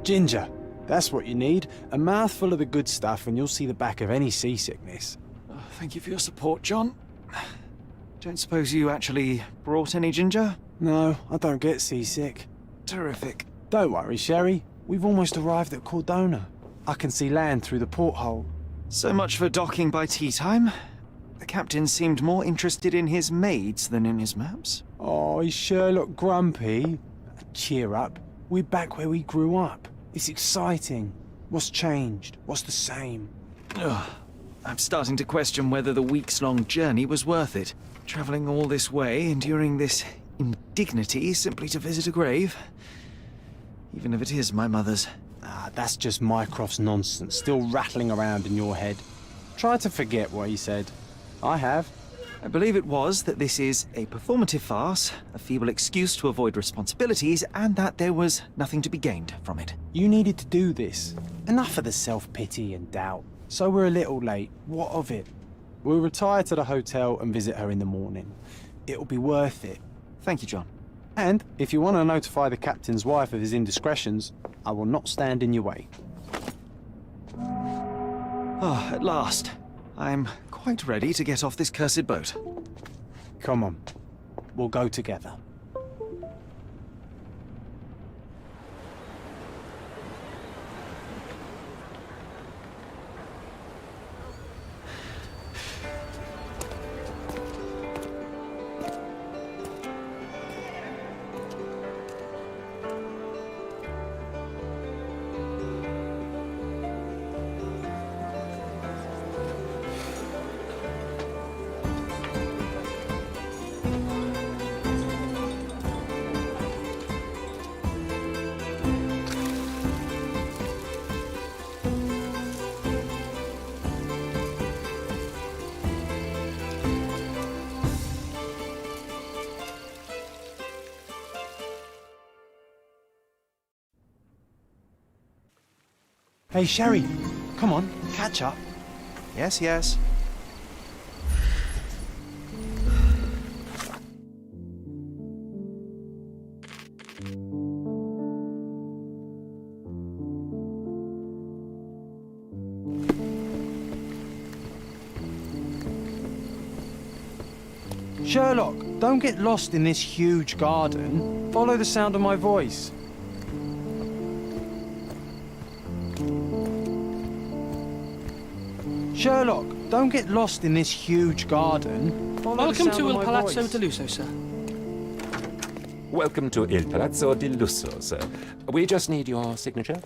Ginger. That's what you need. A mouthful of the good stuff and you'll see the back of any seasickness. Oh, thank you for your support, John. Don't suppose you actually brought any ginger? No, I don't get seasick. Terrific. Don't worry, Sherry. We've almost arrived at Cordona. I can see land through the porthole. So much for docking by tea time. The captain seemed more interested in his maids than in his maps. Oh, is Sherlock grumpy? Cheer up. We're back where we grew up. It's exciting. What's changed? What's the same? Ugh. I'm starting to question whether the weeks-long journey was worth it. Travelling all this way, enduring this indignity simply to visit a grave. Even if it is my mother's. Ah, that's just Mycroft's nonsense, still rattling around in your head. Try to forget what he said. I have. I believe it was that this is a performative farce, a feeble excuse to avoid responsibilities, and that there was nothing to be gained from it. You needed to do this. Enough of the self-pity and doubt. So we're a little late. What of it? We'll retire to the hotel and visit her in the morning. It'll be worth it. Thank you, John. And if you want to notify the captain's wife of his indiscretions, I will not stand in your way. Ah, at last. I'm quite ready to get off this cursed boat. Come on. We'll go together. Hey, Sherry, come on, catch up. Yes, yes. Sherlock, don't get lost in this huge garden. Follow the sound of my voice. Sherlock, don't get lost in this huge garden. Welcome to Il Palazzo di Lusso, sir. Welcome to Il Palazzo di Lusso, sir. We just need your signature.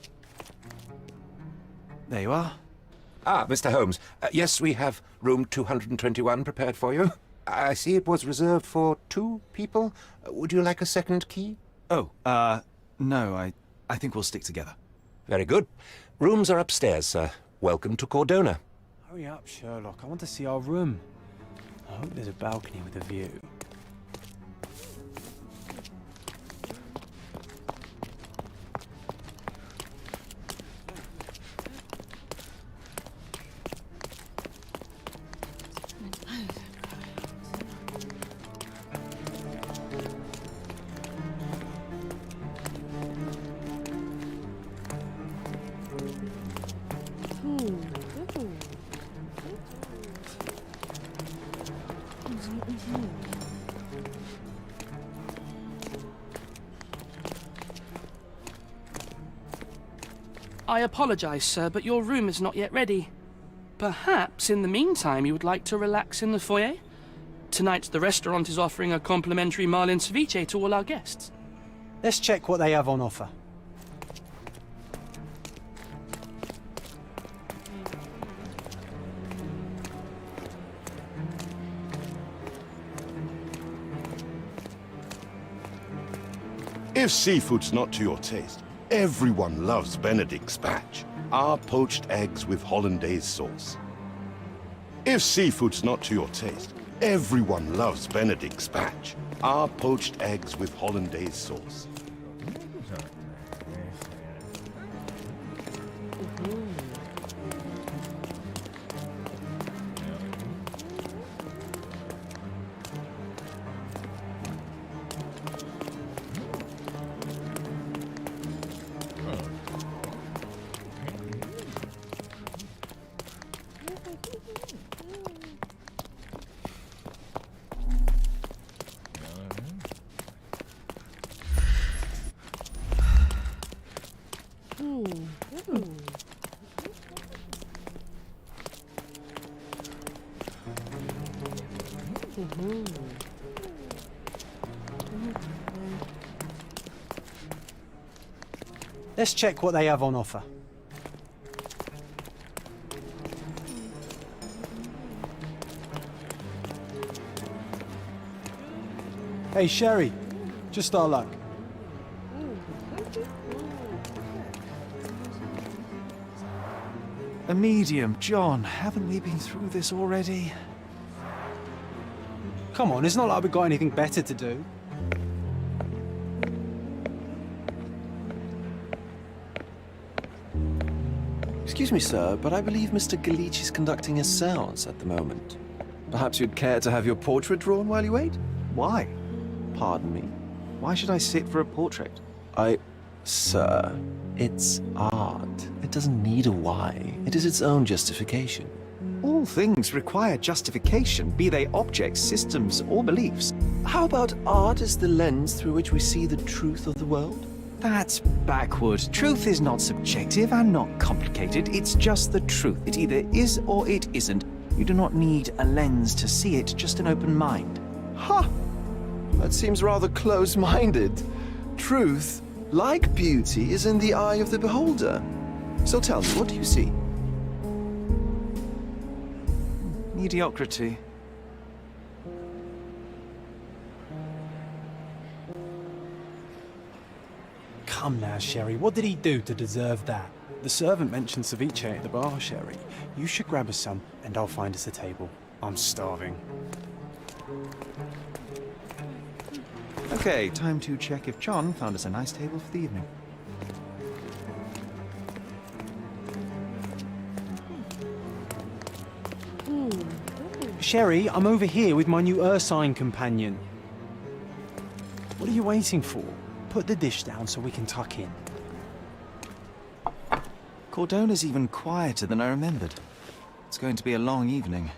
There you are. Ah, Mr. Holmes. Yes, we have room 221 prepared for you. I see it was reserved for 2 people. Would you like a second key? Oh, no, I think we'll stick together. Very good. Rooms are upstairs, sir. Welcome to Cordona. Hurry up, Sherlock. I want to see our room. I hope there's a balcony with a view. I apologize, sir, but your room is not yet ready. Perhaps, in the meantime, you would like to relax in the foyer? Tonight, the restaurant is offering a complimentary marlin ceviche to all our guests. Let's check what they have on offer. If seafood's not to your taste, everyone loves Benedict spatch, our poached eggs with hollandaise sauce. If seafood's not to your taste, everyone loves Benedict spatch, our poached eggs with hollandaise sauce. Let's check what they have on offer. Hey, Sherry. Just our luck. A medium. John, haven't we been through this already? Come on, it's not like we've got anything better to do. Excuse me, sir, but I believe Mr. Galich is conducting a séance at the moment. Perhaps you'd care to have your portrait drawn while you wait? Why? Pardon me? Why should I sit for a portrait? Sir, it's art. It doesn't need a why. It is its own justification. All things require justification, be they objects, systems, or beliefs. How about art as the lens through which we see the truth of the world? That's backward. Truth is not subjective and not complicated. It's just the truth. It either is or it isn't. You do not need a lens to see it, just an open mind. Ha! That seems rather close-minded. Truth, like beauty, is in the eye of the beholder. So tell me, what do you see? Mediocrity. Come now, Sherry. What did he do to deserve that? The servant mentioned ceviche at the bar, Sherry. You should grab us some, and I'll find us a table. I'm starving. Okay, time to check if John found us a nice table for the evening. Sherry, I'm over here with my new Ursine companion. What are you waiting for? Put the dish down so we can tuck in. Cordona's even quieter than I remembered. It's going to be a long evening.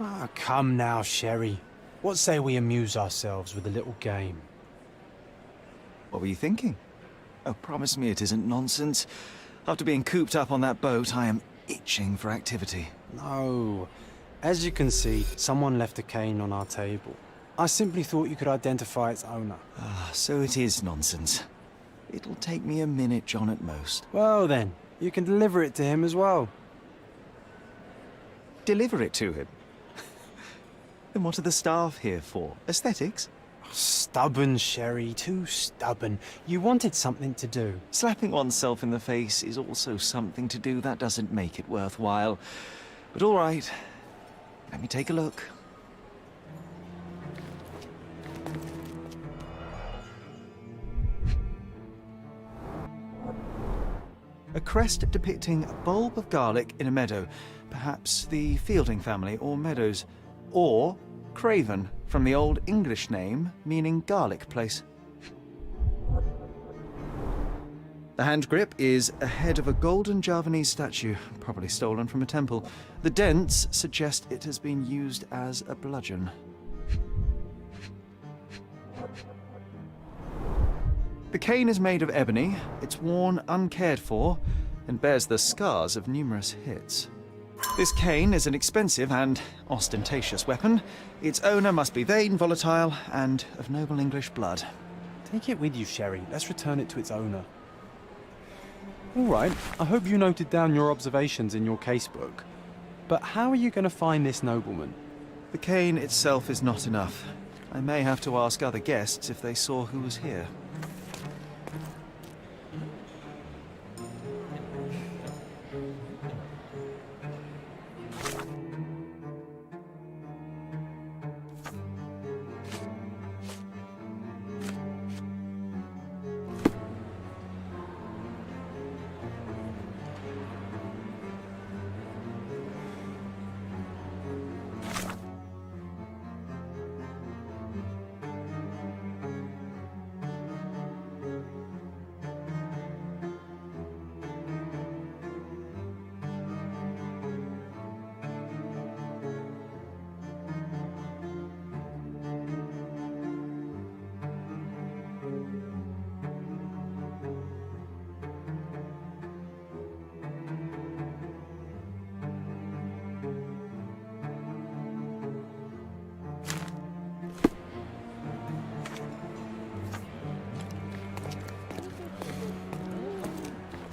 Ah, come now, Sherry. What say we amuse ourselves with a little game? What were you thinking? Oh, promise me it isn't nonsense. After being cooped up on that boat, I am itching for activity. No. As you can see, someone left a cane on our table. I simply thought you could identify its owner. Ah, so it is nonsense. It'll take me a minute, John, at most. Well then, you can deliver it to him as well. Deliver it to him? Then what are the staff here for? Aesthetics? Stubborn, Sherry, too stubborn. You wanted something to do. Slapping oneself in the face is also something to do. That doesn't make it worthwhile. But all right, let me take a look. A crest depicting a bulb of garlic in a meadow. Perhaps the Fielding family or Meadows. Or Craven, from the Old English name meaning garlic place. The hand grip is a head of a golden Javanese statue, probably stolen from a temple. The dents suggest it has been used as a bludgeon. The cane is made of ebony, it's worn uncared for, and bears the scars of numerous hits. This cane is an expensive and ostentatious weapon. Its owner must be vain, volatile, and of noble English blood. Take it with you, Sherry. Let's return it to its owner. All right, I hope you noted down your observations in your casebook. But how are you going to find this nobleman? The cane itself is not enough. I may have to ask other guests if they saw who was here.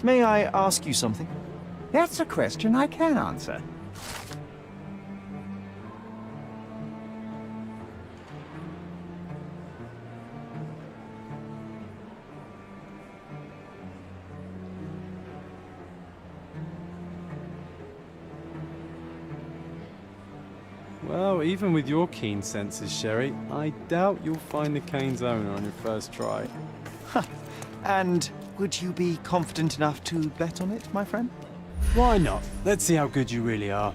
May I ask you something? That's a question I can answer. Well, even with your keen senses, Sherry, I doubt you'll find the cane's owner on your first try. And would you be confident enough to bet on it, my friend? Why not? Let's see how good you really are.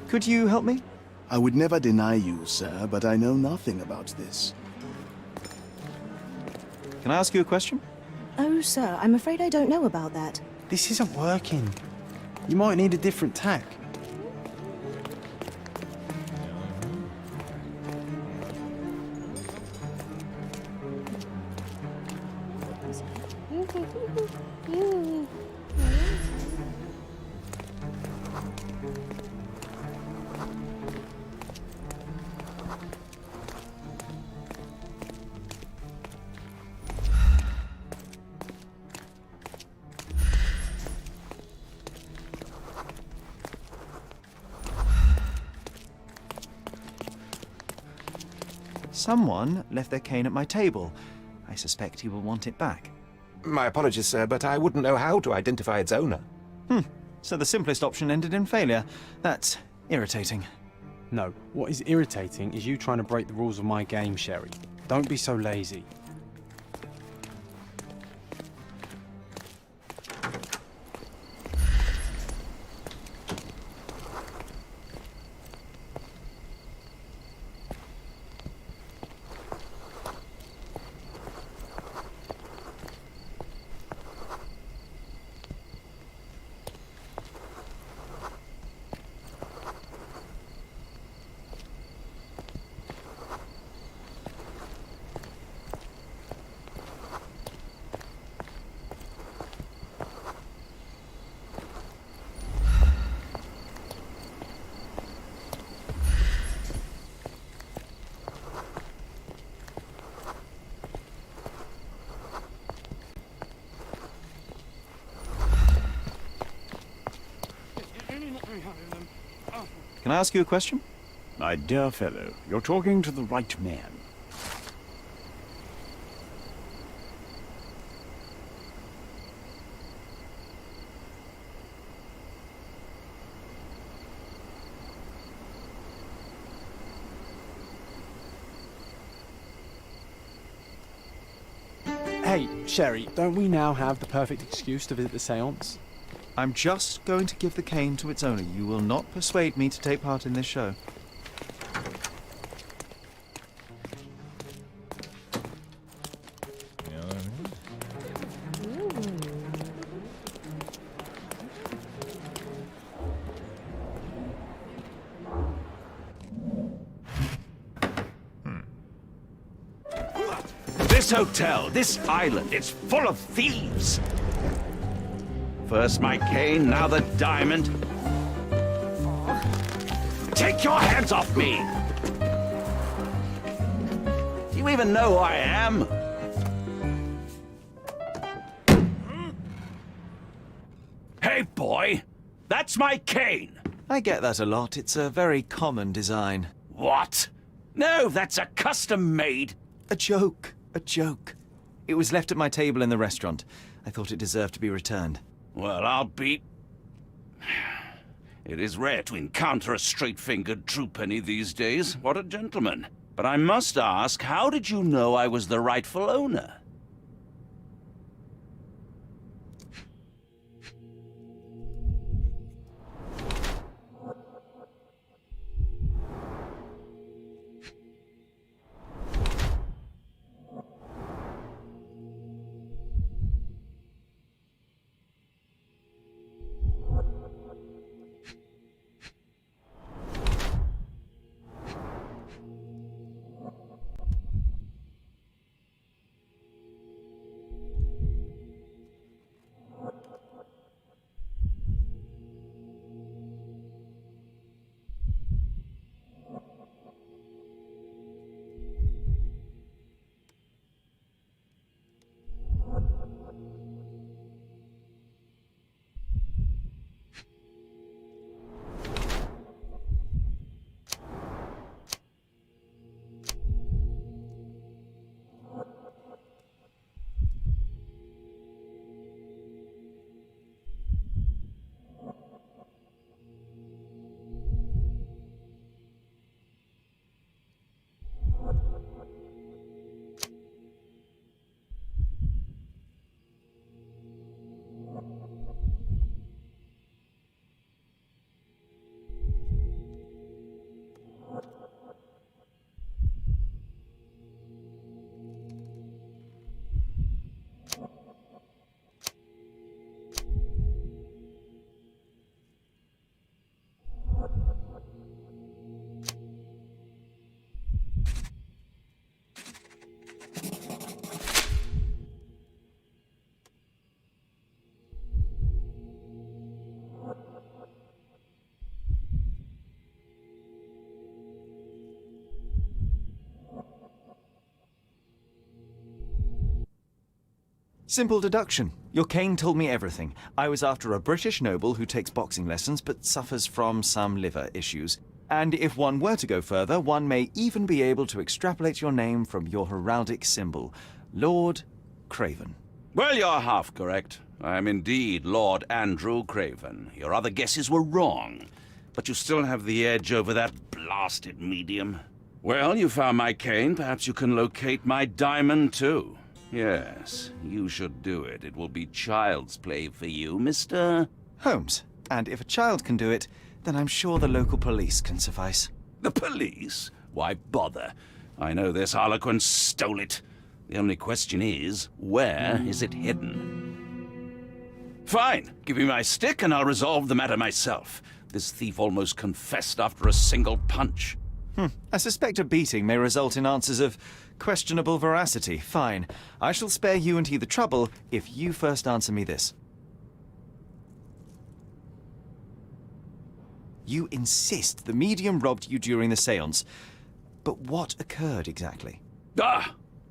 Could you help me? I would never deny you, sir, but I know nothing about this. Can I ask you a question? Oh, sir, I'm afraid I don't know about that. This isn't working. You might need a different tack. Someone left their cane at my table. I suspect he will want it back. My apologies, sir, but I wouldn't know how to identify its owner. So the simplest option ended in failure. That's irritating. No, what is irritating is you trying to break the rules of my game, Sherry. Don't be so lazy. Can I ask you a question? My dear fellow, you're talking to the right man. Hey, Sherry, don't we now have the perfect excuse to visit the seance? I'm just going to give the cane to its owner. You will not persuade me to take part in this show. This hotel, this island, it's full of thieves. First my cane, now the diamond. Take your hands off me! Do you even know who I am? Hey, boy! That's my cane! I get that a lot. It's a very common design. What? No, that's a custom-made... A joke. A joke. It was left at my table in the restaurant. I thought it deserved to be returned. Well, I'll be... It is rare to encounter a straight-fingered true penny these days. What a gentleman. But I must ask, how did you know I was the rightful owner? Simple deduction. Your cane told me everything. I was after a British noble who takes boxing lessons but suffers from some liver issues. And if one were to go further, one may even be able to extrapolate your name from your heraldic symbol, Lord Craven. Well, you're half correct. I am indeed Lord Andrew Craven. Your other guesses were wrong. But you still have the edge over that blasted medium. Well, you found my cane. Perhaps you can locate my diamond, too. Yes, you should do it. It will be child's play for you, Mr. Holmes. And if a child can do it, then I'm sure the local police can suffice. The police? Why bother? I know this harlequin stole it. The only question is, where is it hidden? Fine. Give me my stick and I'll resolve the matter myself. This thief almost confessed after a single punch. I suspect a beating may result in answers of questionable veracity. Fine. I shall spare you and he the trouble if you first answer me this. You insist the medium robbed you during the séance. But what occurred exactly?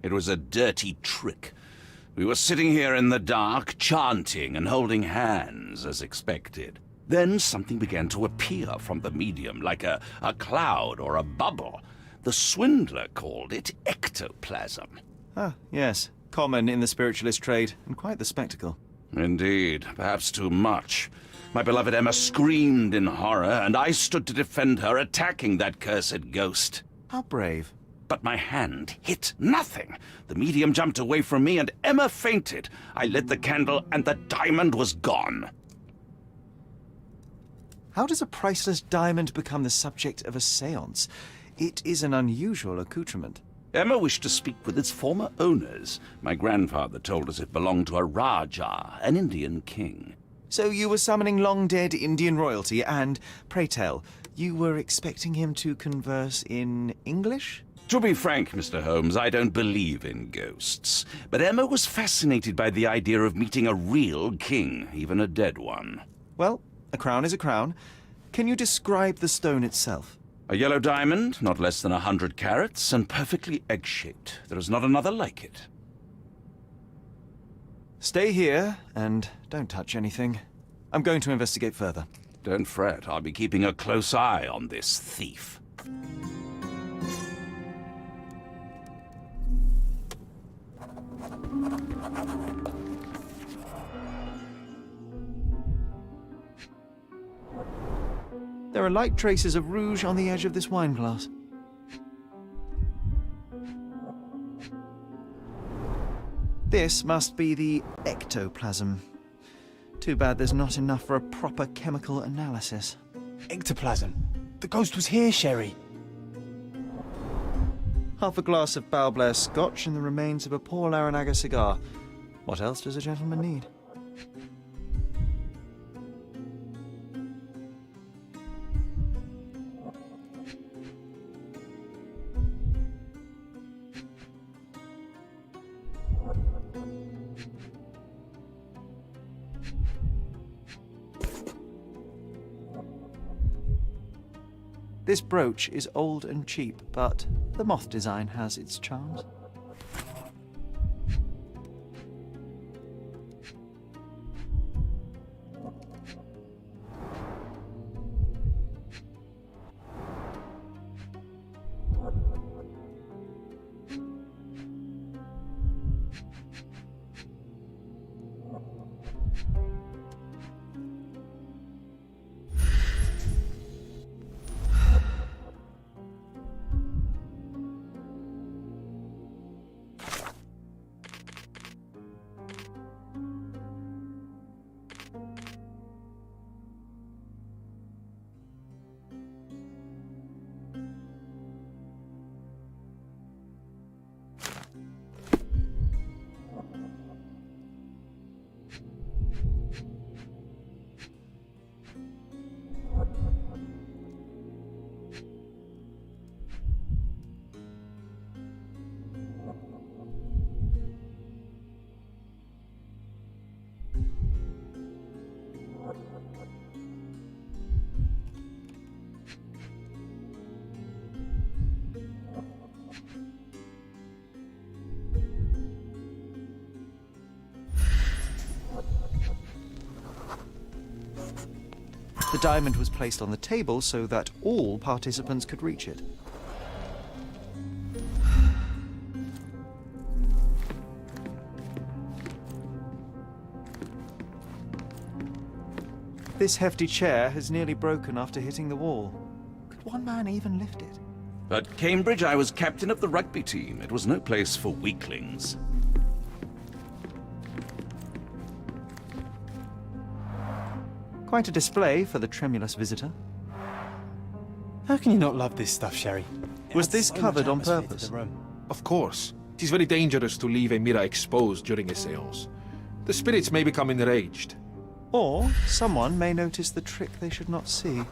It was a dirty trick. We were sitting here in the dark, chanting and holding hands, as expected. Then something began to appear from the medium, like a cloud or a bubble. The swindler called it ectoplasm. Ah, yes. Common in the spiritualist trade, and quite the spectacle. Indeed, perhaps too much. My beloved Emma screamed in horror, and I stood to defend her, attacking that cursed ghost. How brave. But my hand hit nothing. The medium jumped away from me, and Emma fainted. I lit the candle, and the diamond was gone. How does a priceless diamond become the subject of a séance? It is an unusual accoutrement. Emma wished to speak with its former owners. My grandfather told us it belonged to a Rajah, an Indian king. So you were summoning long-dead Indian royalty, and, pray tell, you were expecting him to converse in English? To be frank, Mr. Holmes, I don't believe in ghosts. But Emma was fascinated by the idea of meeting a real king, even a dead one. Well, a crown is a crown. Can you describe the stone itself? A yellow diamond, not less than 100 carats, and perfectly egg-shaped. There is not another like it. Stay here, and don't touch anything. I'm going to investigate further. Don't fret, I'll be keeping a close eye on this thief. There are light traces of rouge on the edge of this wine glass. This must be the ectoplasm. Too bad there's not enough for a proper chemical analysis. Ectoplasm. The ghost was here, Sherry. Half a glass of Balblair scotch and the remains of a Paul Aranaga cigar. What else does a gentleman need? This brooch is old and cheap, but the moth design has its charms. The diamond was placed on the table so that all participants could reach it. This hefty chair has nearly broken after hitting the wall. Could one man even lift it? At Cambridge, I was captain of the rugby team. It was no place for weaklings. Quite a display for the tremulous visitor. How can you not love this stuff, Sherry? It Was adds this so much covered on atmosphere to purpose? the room. Of course. It is very dangerous to leave a mirror exposed during a séance. The spirits may become enraged. Or someone may notice the trick they should not see.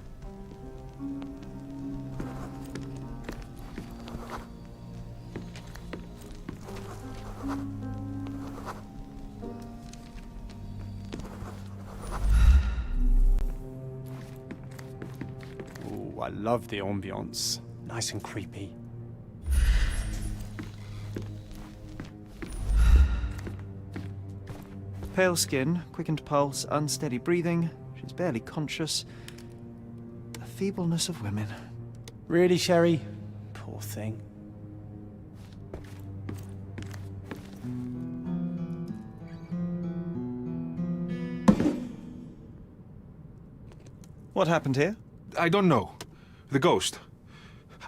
Ooh, I love the ambience. Nice and creepy. Pale skin, quickened pulse, unsteady breathing. She's barely conscious. The feebleness of women. Really, Sherry? Poor thing. What happened here? I don't know. The ghost.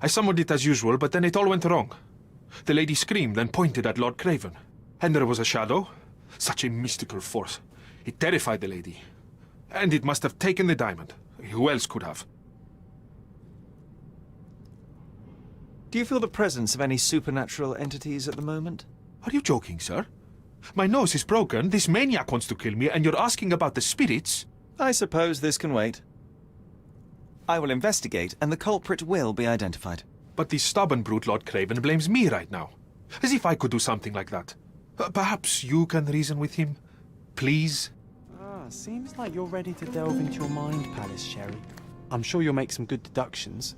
I summoned it as usual, but then it all went wrong. The lady screamed and pointed at Lord Craven. And there was a shadow. Such a mystical force. It terrified the lady. And it must have taken the diamond. Who else could have? Do you feel the presence of any supernatural entities at the moment? Are you joking, sir? My nose is broken, this maniac wants to kill me, and you're asking about the spirits? I suppose this can wait. I will investigate, and the culprit will be identified. But the stubborn brute Lord Craven blames me right now. As if I could do something like that. Perhaps you can reason with him? Please? Seems like you're ready to delve into your mind palace, Sherry. I'm sure you'll make some good deductions.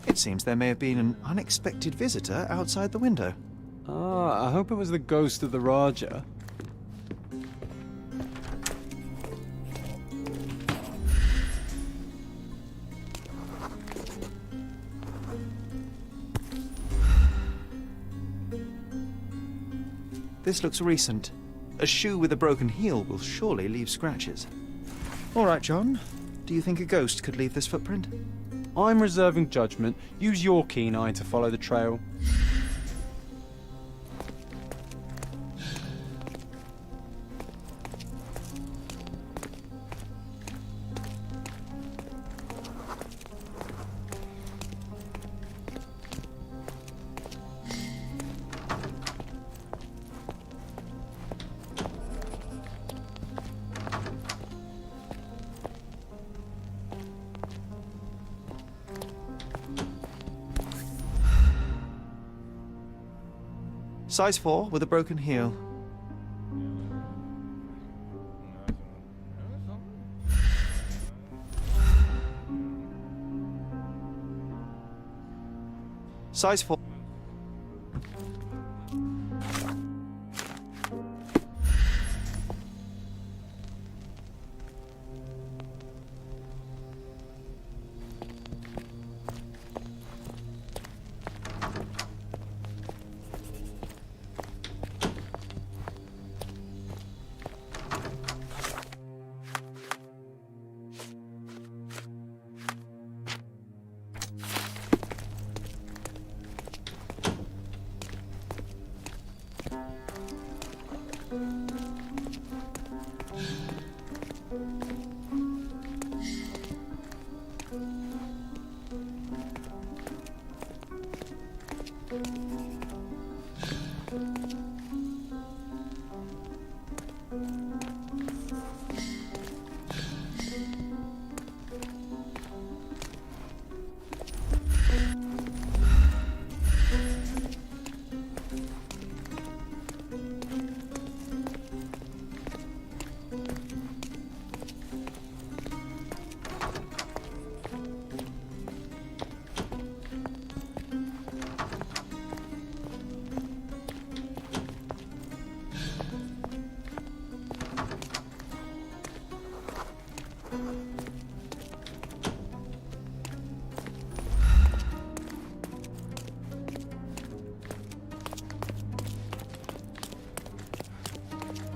It seems there may have been an unexpected visitor outside the window. I hope it was the ghost of the Raja. This looks recent. A shoe with a broken heel will surely leave scratches. All right, John. Do you think a ghost could leave this footprint? I'm reserving judgment. Use your keen eye to follow the trail. Size 4 with a broken heel. Size 4.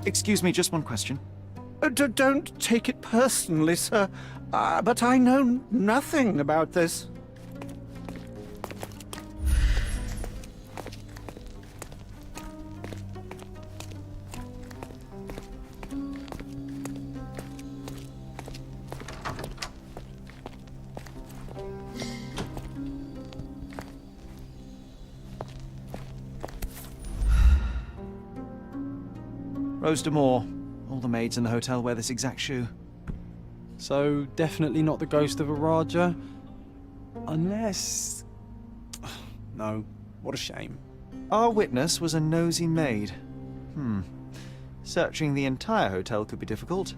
Excuse me, just one question. Don't take it personally, sir. But I know nothing about this. Most are more. All the maids in the hotel wear this exact shoe. So, definitely not the ghost of a Raja? Unless... No, what a shame. Our witness was a nosy maid. Searching the entire hotel could be difficult.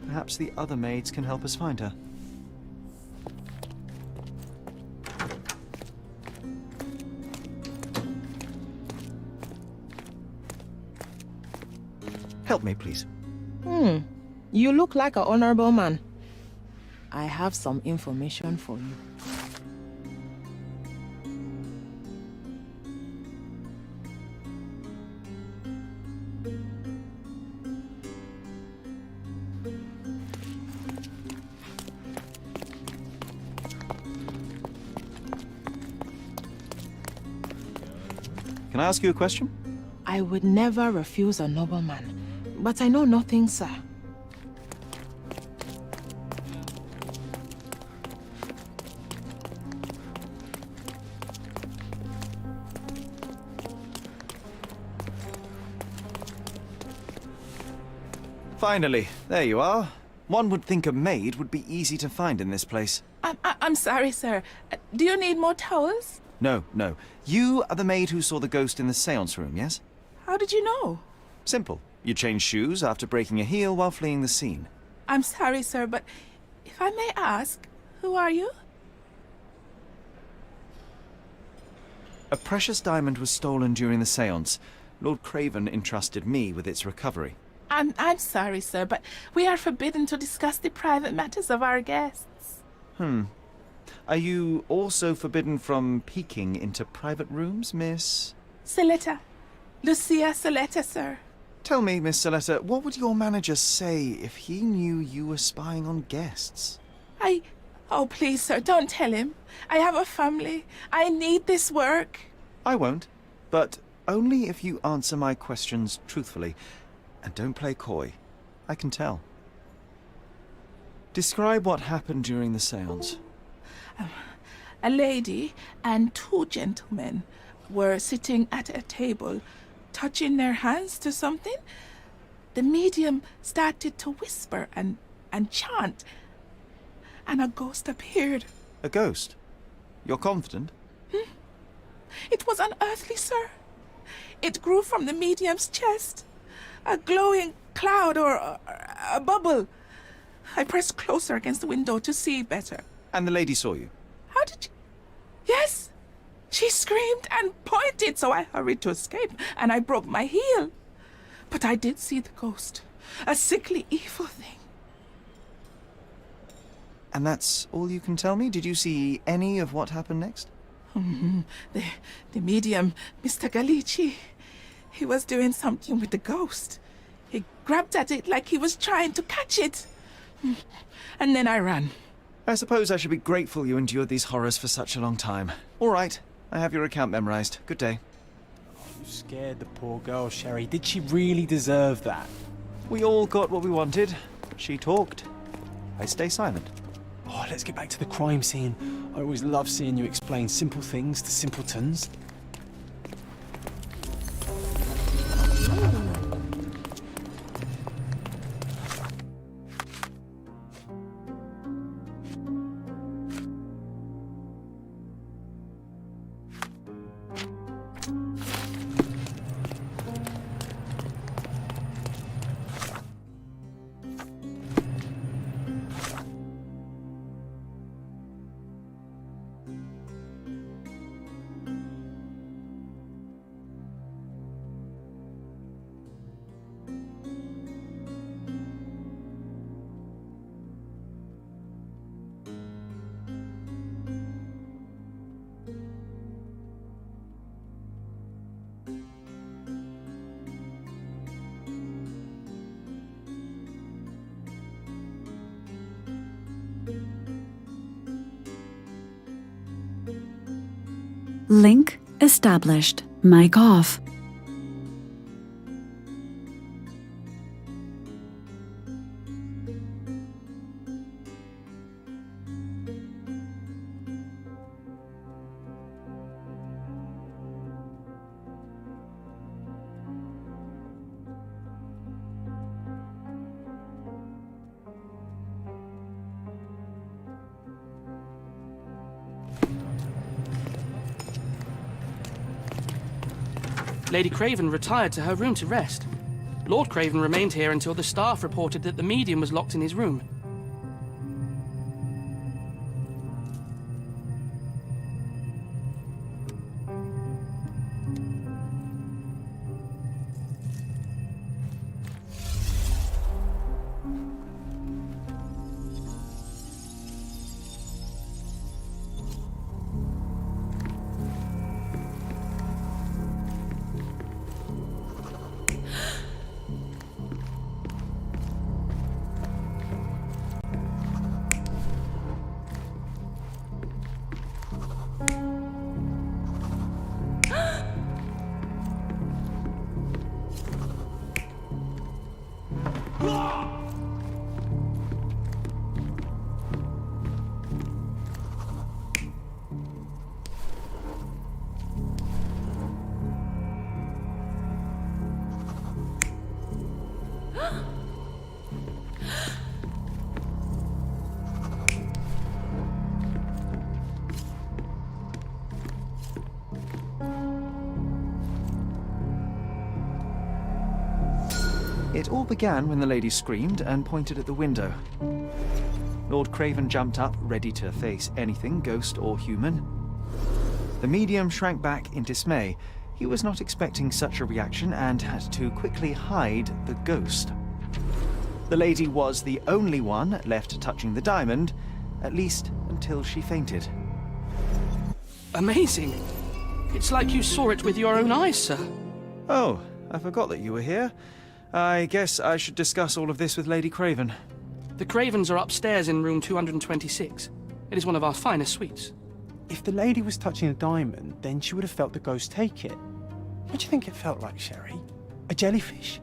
Perhaps the other maids can help us find her. Help me, please. You look like an honorable man. I have some information for you. Can I ask you a question? I would never refuse a nobleman, but I know nothing, sir. Finally, there you are. One would think a maid would be easy to find in this place. I'm sorry, sir. Do you need more towels? No. You are the maid who saw the ghost in the seance room, yes? How did you know? Simple. You changed shoes after breaking a heel while fleeing the scene. I'm sorry, sir, but if I may ask, who are you? A precious diamond was stolen during the seance. Lord Craven entrusted me with its recovery. I'm sorry, sir, but we are forbidden to discuss the private matters of our guests. Are you also forbidden from peeking into private rooms, Miss? Saletta. Lucia Saletta, sir. Tell me, Miss Saletta, what would your manager say if he knew you were spying on guests? Oh, please, sir, don't tell him. I have a family. I need this work. I won't, but only if you answer my questions truthfully. And don't play coy. I can tell. Describe what happened during the seance. A lady and two gentlemen were sitting at a table, touching their hands to something. The medium started to whisper and chant, and a ghost appeared. A ghost? You're confident? It was unearthly, sir. It grew from the medium's chest. A glowing cloud or a bubble. I pressed closer against the window to see better. And the lady saw you? How did you... Yes! She screamed and pointed, so I hurried to escape, and I broke my heel. But I did see the ghost. A sickly, evil thing. And that's all you can tell me? Did you see any of what happened next? The medium, Mr. Galici, he was doing something with the ghost. He grabbed at it like he was trying to catch it. And then I ran. I suppose I should be grateful you endured these horrors for such a long time. All right, I have your account memorized. Good day. You scared the poor girl, Sherry. Did she really deserve that? We all got what we wanted. She talked. I stay silent. Oh, let's get back to the crime scene. I always love seeing you explain simple things to simpletons. Link established. Mic off. Lady Craven retired to her room to rest. Lord Craven remained here until the staff reported that the medium was locked in his room. It all began when the lady screamed and pointed at the window. Lord Craven jumped up, ready to face anything, ghost or human. The medium shrank back in dismay. He was not expecting such a reaction and had to quickly hide the ghost. The lady was the only one left touching the diamond, at least until she fainted. Amazing. It's like you saw it with your own eyes, sir. Oh, I forgot that you were here. I guess I should discuss all of this with Lady Craven. The Cravens are upstairs in room 226. It is one of our finest suites. If the lady was touching a diamond, then she would have felt the ghost take it. What do you think it felt like, Sherry? A jellyfish?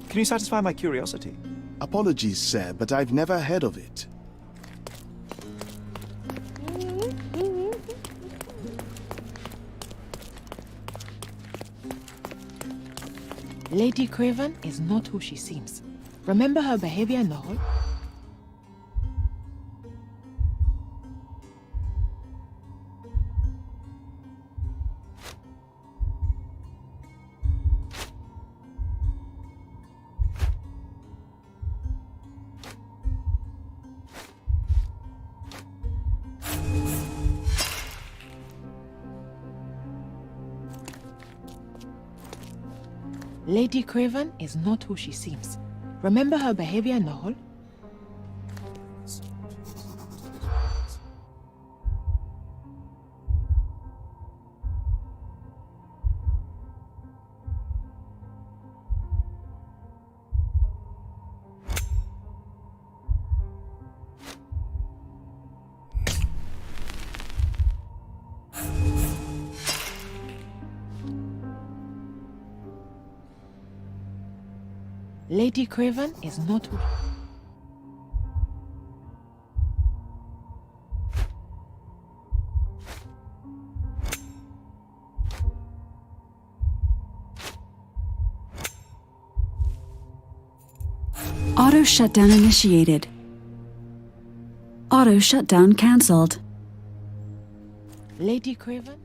Can you satisfy my curiosity? Apologies, sir, but I've never heard of it. Lady Craven is not who she seems. Remember her behavior in the hall? Lady Craven is not who she seems. Remember her behavior in the hall? Lady Craven is not who... Auto shutdown initiated. Auto shutdown cancelled. Lady Craven?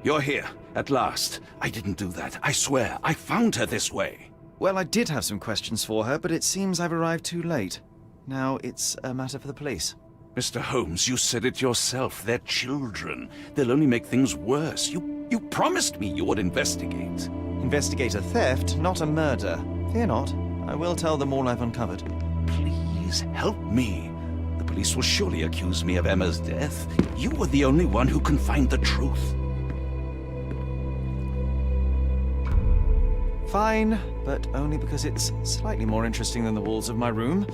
You're here, at last. I didn't do that. I swear, I found her this way. Well, I did have some questions for her, but it seems I've arrived too late. Now it's a matter for the police. Mr. Holmes, you said it yourself. They're children. They'll only make things worse. You promised me you would investigate. Investigate a theft, not a murder. Fear not. I will tell them all I've uncovered. Please help me. The police will surely accuse me of Emma's death. You were the only one who can find the truth. Fine, but only because it's slightly more interesting than the walls of my room.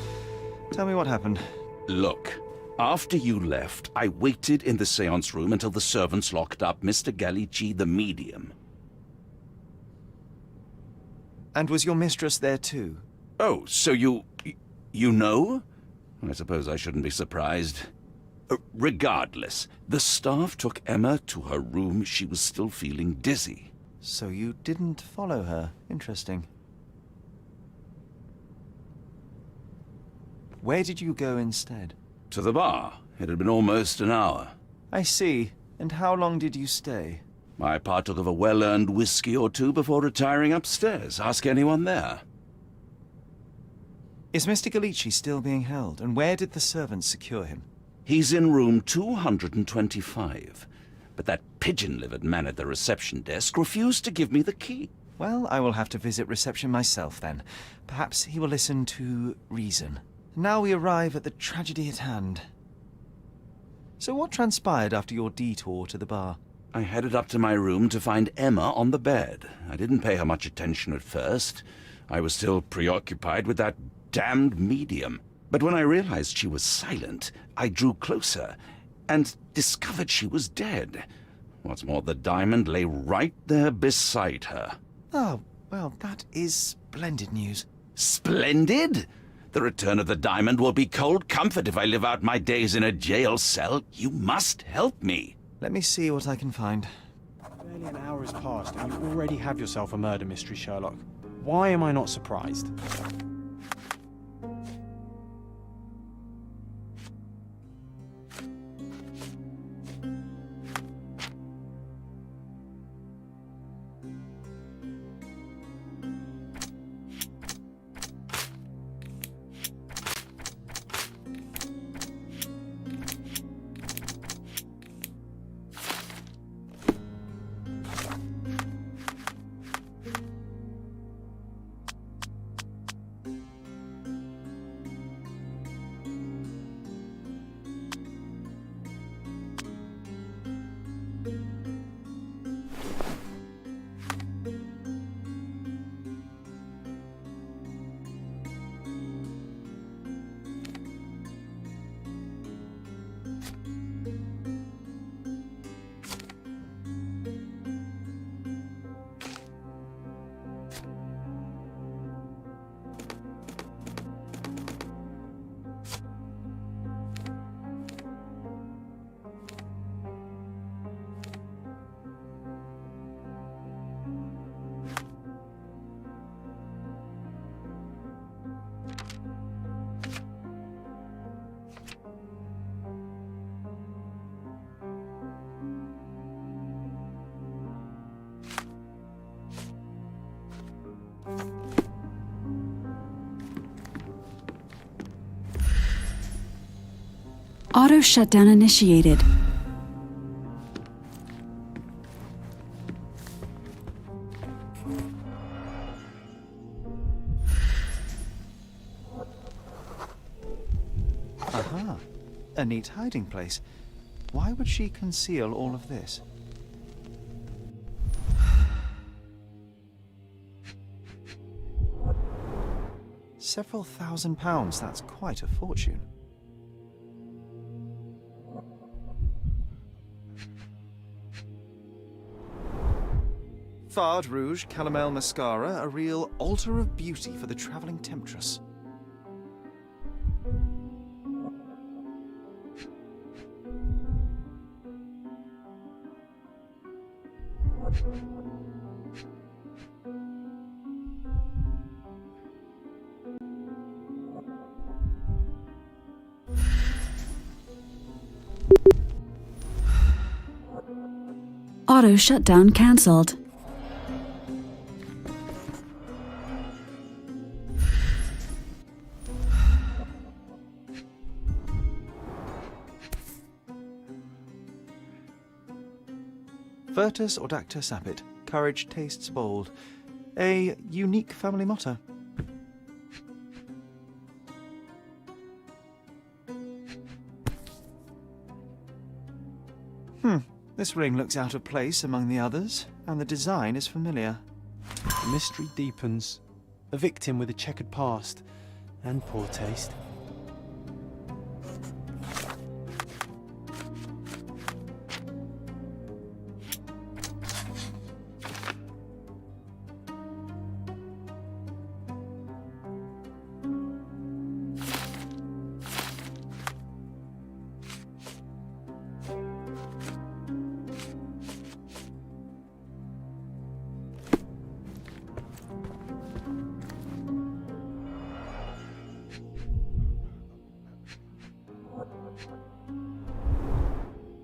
Tell me what happened. Look, after you left, I waited in the seance room until the servants locked up Mr. Gallici, the medium. And was your mistress there too? Oh, so you know? I suppose I shouldn't be surprised. Regardless, the staff took Emma to her room. She was still feeling dizzy. So you didn't follow her. Interesting. Where did you go instead? To the bar. It had been almost an hour. I see. And how long did you stay? I partook of a well-earned whiskey or two before retiring upstairs. Ask anyone there. Is Mr. Gallici still being held? And where did the servants secure him? He's in room 225. But that pigeon-livered man at the reception desk refused to give me the key. Well, I will have to visit reception myself then. Perhaps he will listen to reason. Now we arrive at the tragedy at hand. So what transpired after your detour to the bar? I headed up to my room to find Emma on the bed. I didn't pay her much attention at first. I was still preoccupied with that damned medium. But when I realized she was silent, I drew closer and discovered she was dead. What's more, the diamond lay right there beside her. Oh, well, that is splendid news. Splendid? The return of the diamond will be cold comfort if I live out my days in a jail cell. You must help me. Let me see what I can find. Barely an hour has passed and you already have yourself a murder mystery, Sherlock. Why am I not surprised? Auto shutdown initiated. Aha, a neat hiding place. Why would she conceal all of this? Several £1,000s, that's quite a fortune. Fard Rouge Calomel Mascara, a real altar of beauty for the travelling temptress. Auto shutdown cancelled. Virtus audacta sapit. Courage tastes bold. A unique family motto. This ring looks out of place among the others, and the design is familiar. The mystery deepens. A victim with a checkered past and poor taste.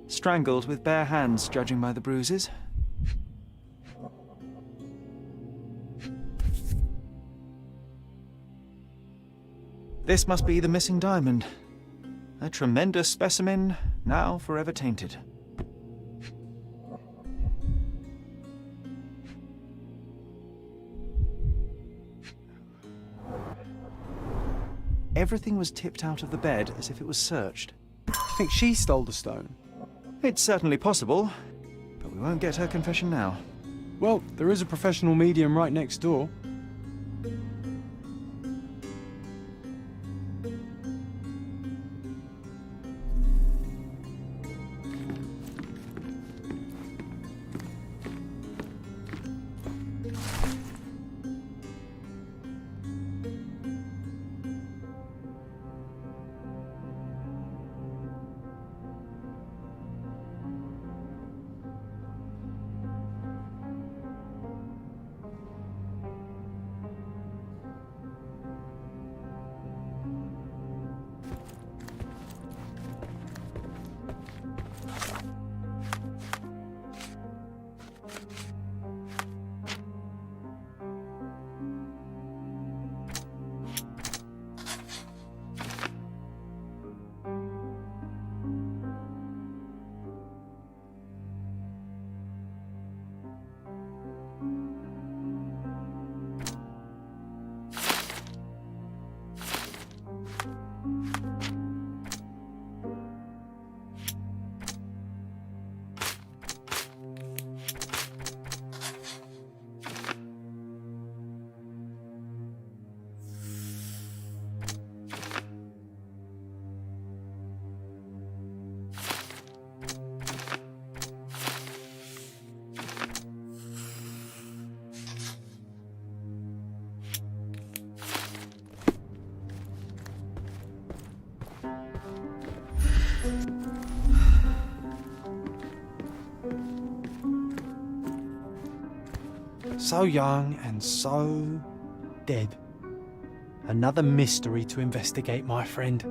Strangled with bare hands, judging by the bruises. This must be the missing diamond. A tremendous specimen, now forever tainted. Everything was tipped out of the bed as if it was searched. I think she stole the stone. It's certainly possible, but we won't get her confession now. Well, there is a professional medium right next door. So young and so dead. Another mystery to investigate, my friend.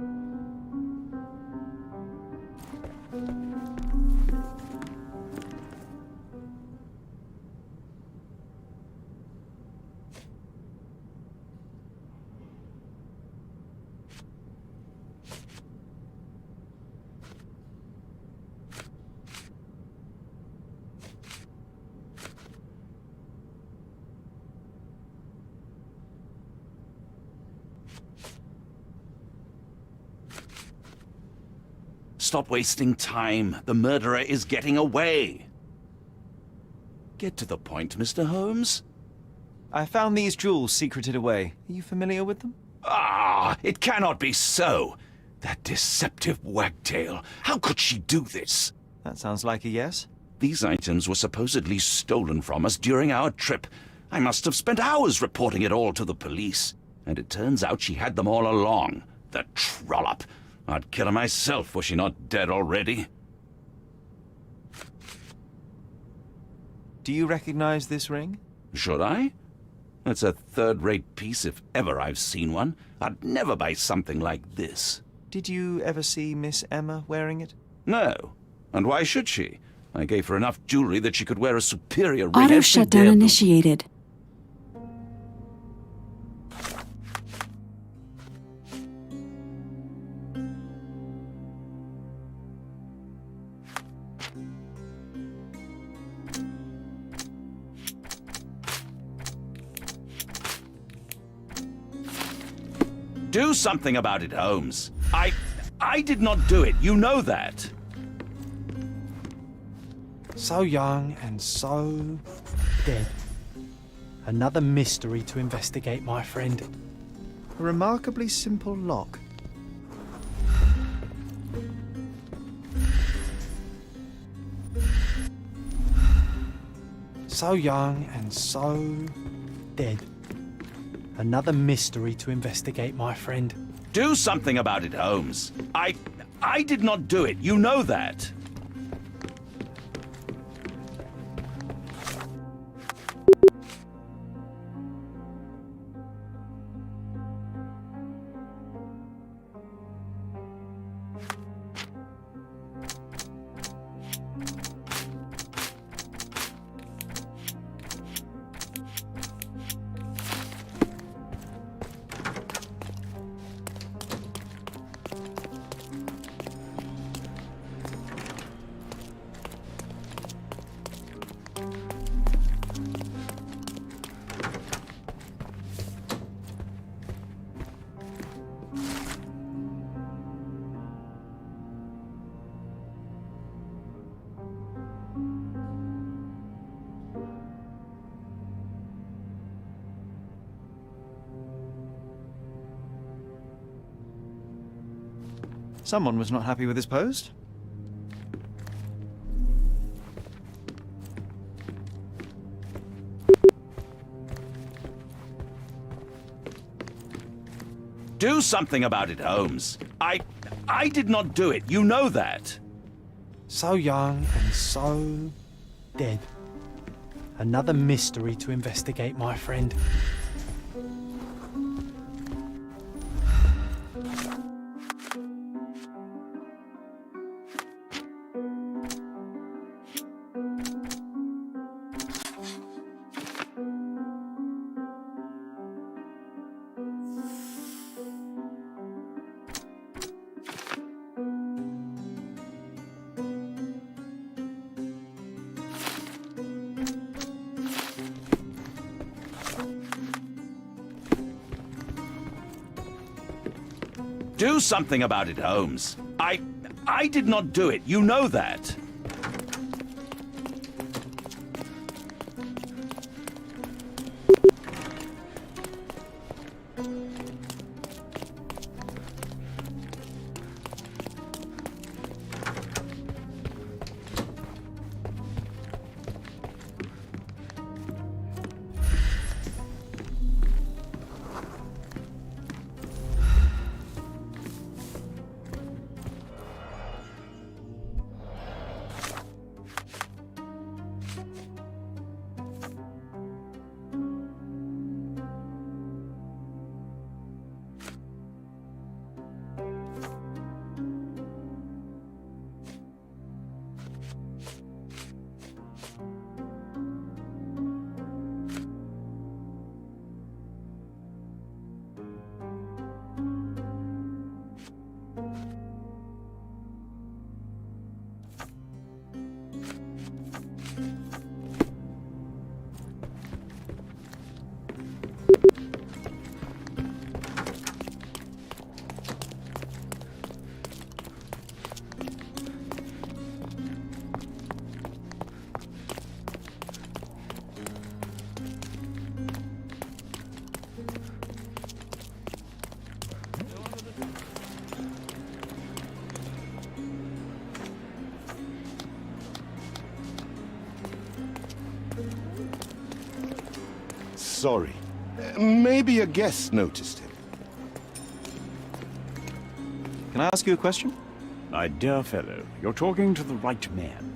Stop wasting time. The murderer is getting away. Get to the point, Mr. Holmes. I found these jewels secreted away. Are you familiar with them? Ah, it cannot be so. That deceptive wagtail. How could she do this? That sounds like a yes. These items were supposedly stolen from us during our trip. I must have spent hours reporting it all to the police. And it turns out she had them all along. The trollop. I'd kill her myself were she not dead already. Do you recognize this ring? Should I? It's a third-rate piece if ever I've seen one. I'd never buy something like this. Did you ever see Miss Emma wearing it? No. And why should she? I gave her enough jewelry that she could wear a superior ring Auto every shutdown day of the- initiated. Do something about it, Holmes. I did not do it. You know that. So young and so dead. Another mystery to investigate, my friend. A remarkably simple lock. So young and so dead. Another mystery to investigate, my friend. Do something about it, Holmes. I did not do it. You know that. Someone was not happy with his post. Do something about it, Holmes. I did not do it. You know that. So young and so dead. Another mystery to investigate, my friend. Do something about it, Holmes. I did not do it. You know that. Sorry. Maybe a guest noticed him. Can I ask you a question? My dear fellow, you're talking to the right man.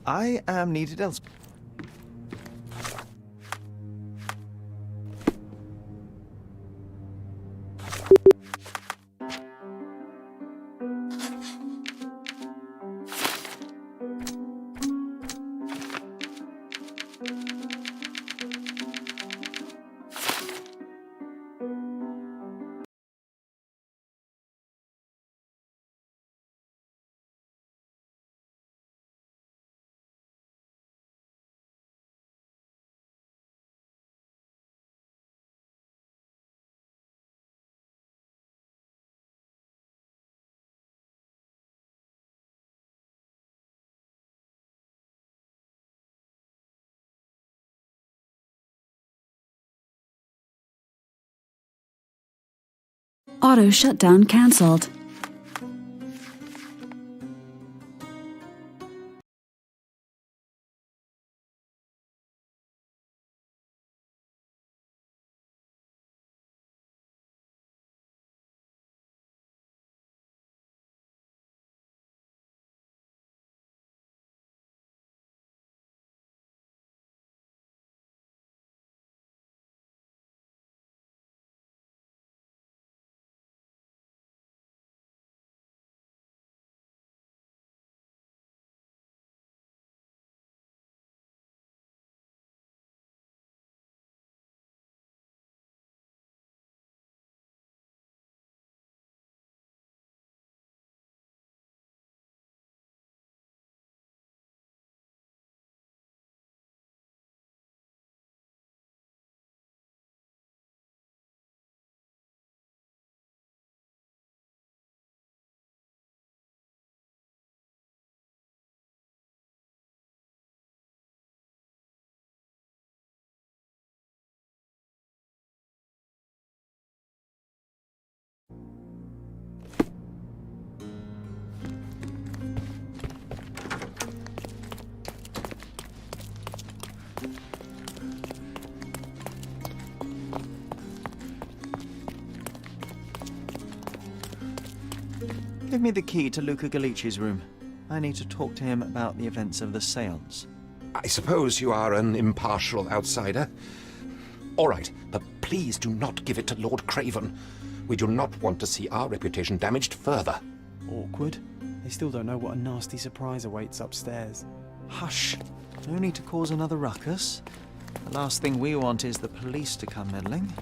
I am needed elsewhere. Auto shutdown cancelled. Give me the key to Luca Galici's room. I need to talk to him about the events of the séance. I suppose you are an impartial outsider. All right, but please do not give it to Lord Craven. We do not want to see our reputation damaged further. Awkward. They still don't know what a nasty surprise awaits upstairs. Hush. No need to cause another ruckus. The last thing we want is the police to come meddling.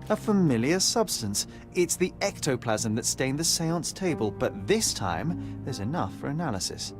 A familiar substance. It's the ectoplasm that stained the séance table, but this time there's enough for analysis.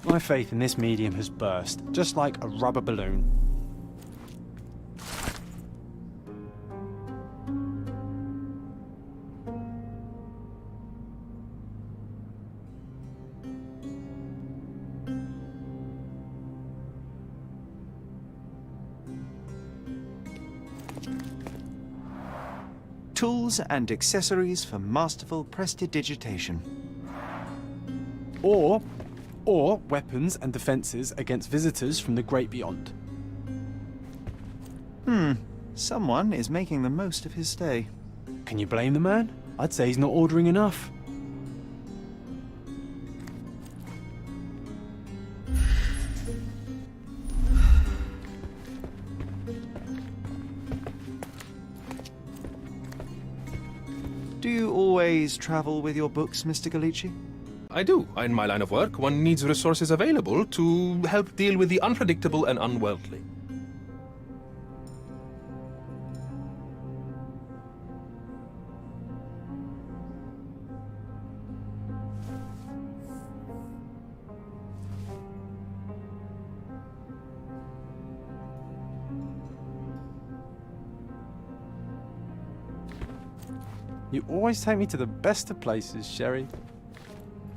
My faith in this medium has burst, just like a rubber balloon. Tools and accessories for masterful prestidigitation. Or weapons and defences against visitors from the great beyond. Someone is making the most of his stay. Can you blame the man? I'd say he's not ordering enough. Do you always travel with your books, Mr. Galici? I do. In my line of work, one needs resources available to help deal with the unpredictable and unworldly. You always take me to the best of places, Sherry.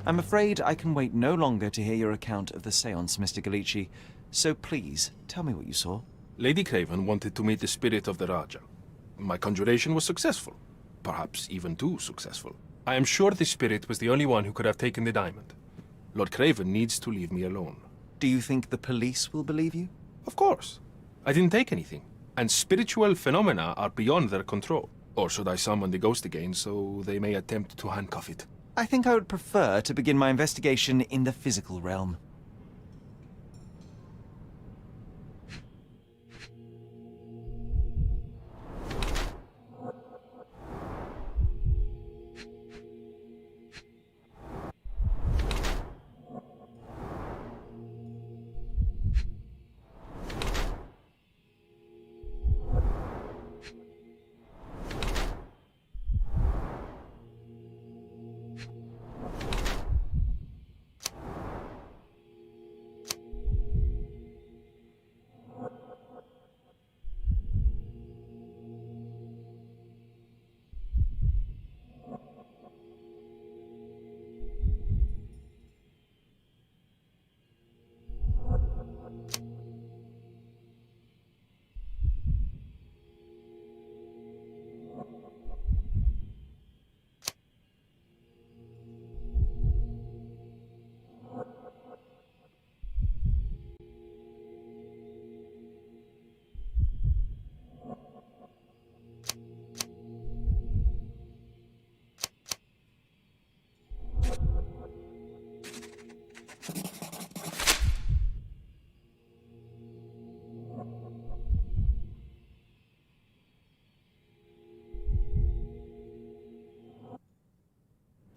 I'm afraid I can wait no longer to hear your account of the séance, Mr. Galici. So please, tell me what you saw. Lady Craven wanted to meet the spirit of the Raja. My conjuration was successful. Perhaps even too successful. I am sure the spirit was the only one who could have taken the diamond. Lord Craven needs to leave me alone. Do you think the police will believe you? Of course. I didn't take anything. And spiritual phenomena are beyond their control. Or should I summon the ghost again so they may attempt to handcuff it? I think I would prefer to begin my investigation in the physical realm.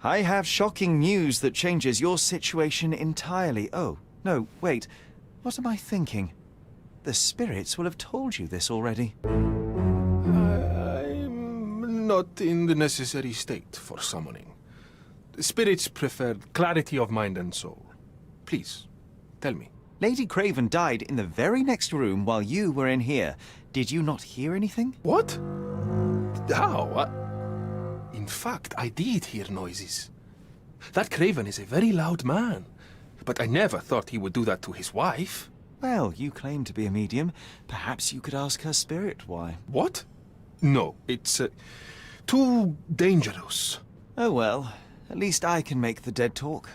I have shocking news that changes your situation entirely. Oh, no, wait. What am I thinking? The spirits will have told you this already. I'm not in the necessary state for summoning. The spirits prefer clarity of mind and soul. Please, tell me. Lady Craven died in the very next room while you were in here. Did you not hear anything? What? How? In fact, I did hear noises. That Craven is a very loud man. But I never thought he would do that to his wife. Well, you claim to be a medium. Perhaps you could ask her spirit why. What? No, it's too dangerous. Oh well, at least I can make the dead talk.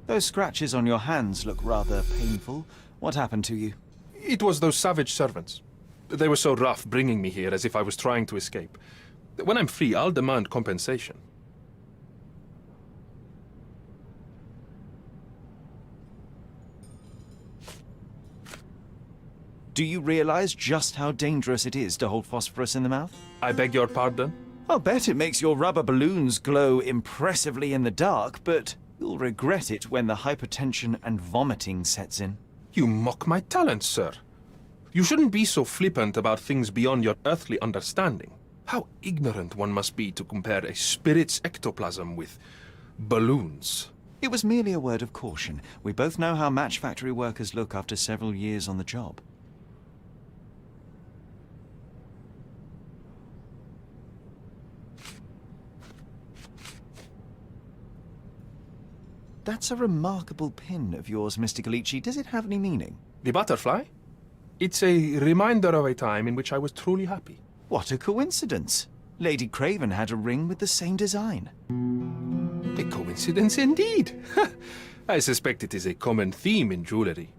Those scratches on your hands look rather painful. What happened to you? It was those savage servants. They were so rough bringing me here as if I was trying to escape. When I'm free, I'll demand compensation. Do you realize just how dangerous it is to hold phosphorus in the mouth? I beg your pardon? I'll bet it makes your rubber balloons glow impressively in the dark, but you'll regret it when the hypertension and vomiting sets in. You mock my talents, sir. You shouldn't be so flippant about things beyond your earthly understanding. How ignorant one must be to compare a spirit's ectoplasm with balloons. It was merely a word of caution. We both know how match factory workers look after several years on the job. That's a remarkable pin of yours, Mr. Galici. Does it have any meaning? The butterfly? It's a reminder of a time in which I was truly happy. What a coincidence. Lady Craven had a ring with the same design. A coincidence indeed. I suspect it is a common theme in jewelry.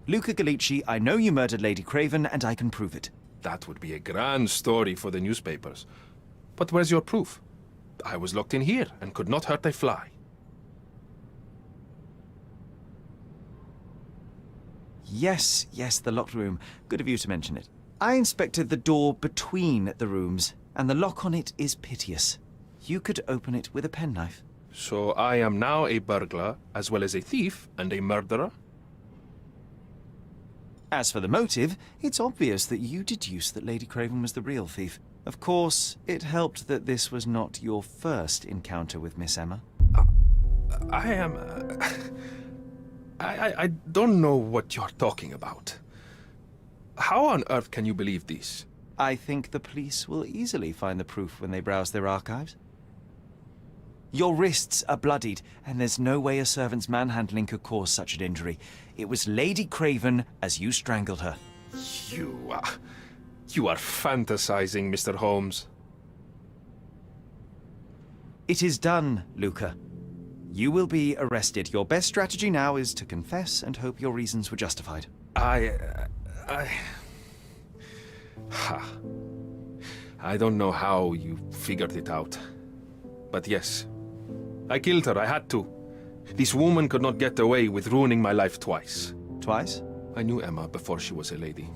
Luca Galici, I know you murdered Lady Craven, and I can prove it. That would be a grand story for the newspapers. But where's your proof? I was locked in here and could not hurt a fly. Yes, the locked room. Good of you to mention it. I inspected the door between the rooms, and the lock on it is piteous. You could open it with a penknife. So I am now a burglar, as well as a thief and a murderer? As for the motive, it's obvious that you deduced that Lady Craven was the real thief. Of course, it helped that this was not your first encounter with Miss Emma. I am... I don't know what you're talking about. How on earth can you believe this? I think the police will easily find the proof when they browse their archives. Your wrists are bloodied, and there's no way a servant's manhandling could cause such an injury. It was Lady Craven as you strangled her. You are fantasizing, Mr. Holmes. It is done, Luca. You will be arrested. Your best strategy now is to confess and hope your reasons were justified. I don't know how you figured it out. But yes, I killed her. I had to. This woman could not get away with ruining my life twice. Twice? I knew Emma before she was a lady.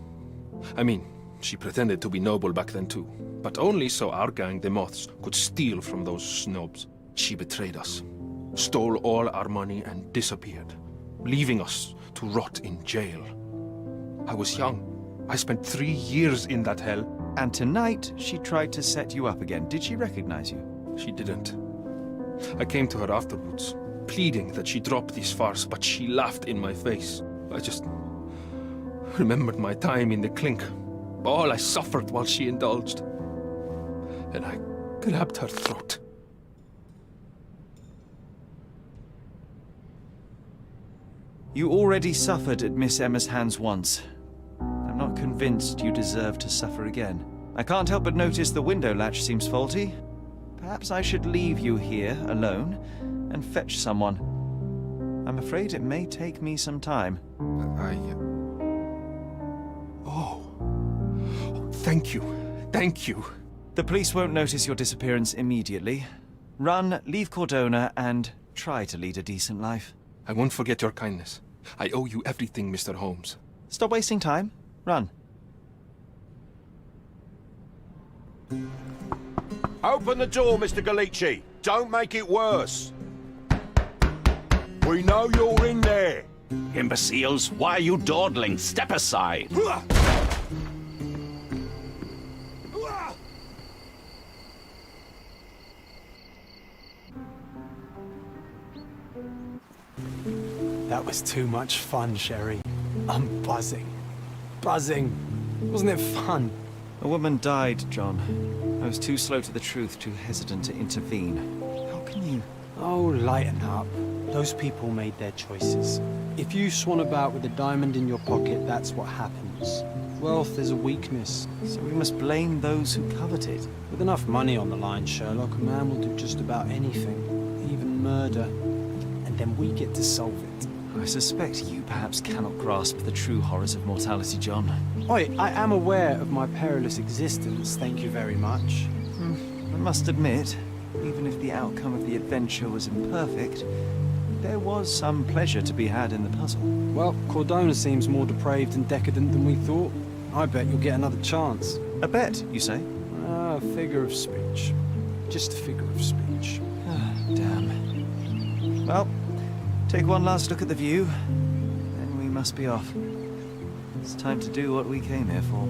I mean, she pretended to be noble back then too. But only so our gang, the Moths, could steal from those snobs. She betrayed us, stole all our money and disappeared, leaving us to rot in jail. I was young. I spent 3 years in that hell. And tonight, she tried to set you up again. Did she recognize you? She didn't. I came to her afterwards, pleading that she drop this farce, but she laughed in my face. I just remembered my time in the clink, all I suffered while she indulged. And I grabbed her throat. You already suffered at Miss Emma's hands once. I'm not convinced you deserve to suffer again. I can't help but notice the window latch seems faulty. Perhaps I should leave you here alone and fetch someone. I'm afraid it may take me some time. Oh, thank you. Thank you. The police won't notice your disappearance immediately. Run, leave Cordona, and try to lead a decent life. I won't forget your kindness. I owe you everything, Mr. Holmes. Stop wasting time. Run. Open the door, Mr. Galici. Don't make it worse. We know you're in there. Imbeciles, why are you dawdling? Step aside. That was too much fun, Sherry. I'm buzzing. Buzzing. Wasn't it fun? A woman died, John. I was too slow to the truth, too hesitant to intervene. How can you... Oh, lighten up. Those people made their choices. If you swan about with a diamond in your pocket, that's what happens. Wealth is a weakness. So we must blame those who covet it. With enough money on the line, Sherlock, a man will do just about anything. Even murder. And then we get to solve it. I suspect you perhaps cannot grasp the true horrors of mortality, John. Oi, I am aware of my perilous existence, thank you very much. I must admit, even if the outcome of the adventure was imperfect, there was some pleasure to be had in the puzzle. Well, Cordona seems more depraved and decadent than we thought. I bet you'll get another chance. A bet, you say? A figure of speech. Just a figure of speech. Damn. Well, take one last look at the view, then we must be off. It's time to do what we came here for.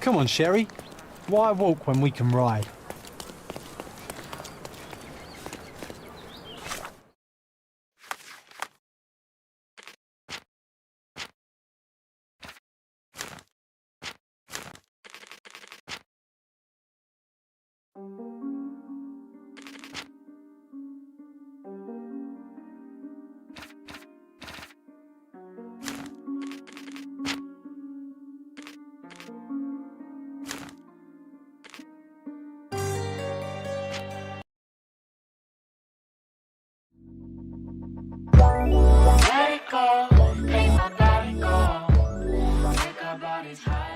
Come on, Sherry. Why walk when we can ride?